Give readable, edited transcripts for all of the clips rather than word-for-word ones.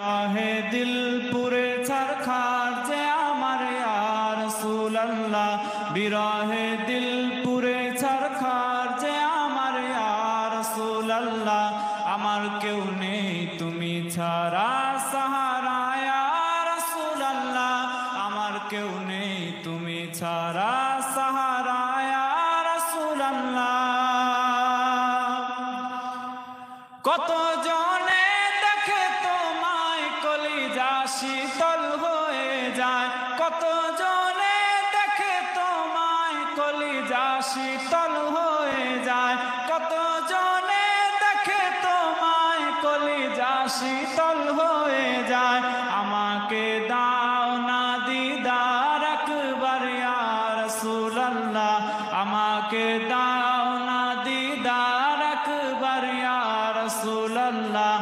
রাহে দিল পুরে ছারখার যে আমার ইয়া রাসূলুল্লাহ, বিরহে দিল পুরে ছারখার যে আমার ইয়া রাসূলুল্লাহ। আমার কেউ নেই তুমি ছাড়া সাহারা ইয়া রাসূলুল্লাহ, আমার কেউ নেই তুমি ছাড়া সাহারা ইয়া রাসূলুল্লাহ। কত জনে দেখে তোমায় কলিজা শীতল হয়ে যায়, কত জনে দেখে তোমায় কলিজা শীতল হয়ে যায়, কত জনে দেখে তোমায় কলিজা শীতল হয়ে যায়। আমাকে দাও না দিদার একবার ইয়া রাসূলুল্লাহ, আমাকে দাও না দিদার একবার ইয়া রাসূলুল্লাহ।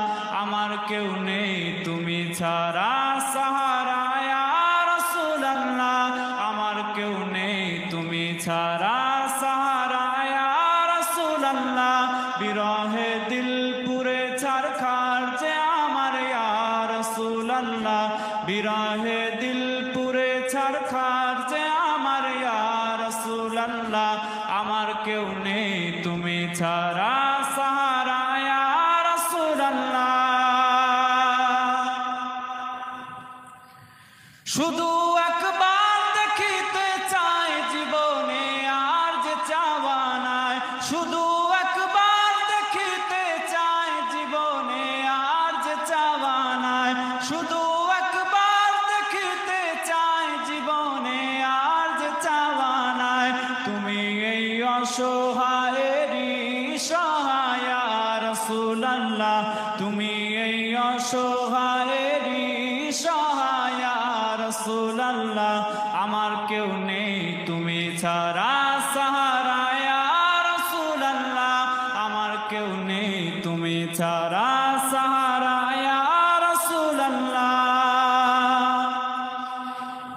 আমার কেউ নেই তুমি ছাড়া সাহারা ইয়া রাসূলুল্লাহ, আমার কেউ নেই তুমি ছাড়া সাহারা ইয়া রাসূলুল্লাহ। বিরহে দিল পুরে ছারখার যে আমার ইয়া রাসূলুল্লাহ, বিরহে দিল পুরে ছারখার যে আমার ইয়া রাসূলুল্লাহ। আমার কেউ নেই তুমি ছাড়া সাহারা ইয়া রাসূলুল্লাহ। শুধু একবার দেখিতে চাই জীবনে আর যে চাওয়া নাই, শুধু একবার দেখিতে চাই জীবনে আর যে চাওয়া নাই, শুধু একবার দেখিতে চাই জীবনে আর যে চাওয়া নাই। তুমি এই অসহায়েরই সহায় ইয়া রাসূলুল্লাহ, তুমি এই অসহায়েরই সহায় ইয়া রাসূলুল্লাহ। আমার কেউ নেই তুমি ছাড়া সাহারা ইয়া রাসূলুল্লাহ, আমার কেউ নেই তুমি ছাড়া সাহারা ইয়া রাসূলুল্লাহ।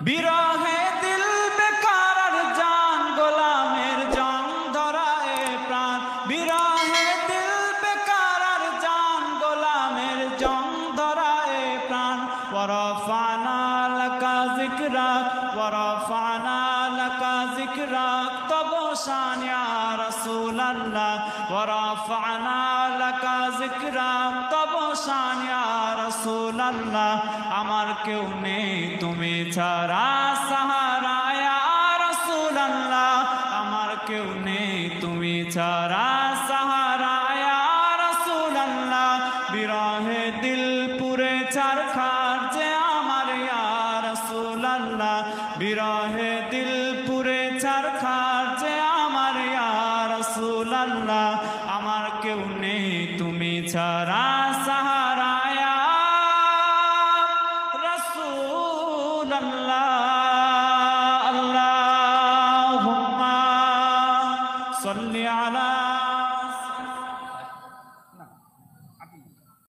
বিরহে দিল বেকার আর জান গোলামের জং ধরায় প্রাণ, বিরহে দিল বেকার আর জান গোলামের জং ধরায় প্রাণ। ওয়ারাফানা লাকা যিকরাক, ওয়ারাফানা লাকা যিকরাক, তব শান ইয়া রাসূলুল্লাহ, ওয়ারাফানা লাকা যিকরাক, তব শান ইয়া রাসূলুল্লাহ। আমার কেউ নেই তুমি ছাড়া সাহারা ইয়া রাসূলুল্লাহ, আমার কেউ নেই তুমি ছাড়া সাহারা ইয়া রাসূলুল্লাহ। বিরহে দিল পুরে ছারখার যে আমার ইয়া রাসূলুল্লাহ, বিরহে দিল পুরে ছারখার যে আমার ইয়া রাসূলুল্লাহ। আমার কেউ নেই তুমি ছাড়া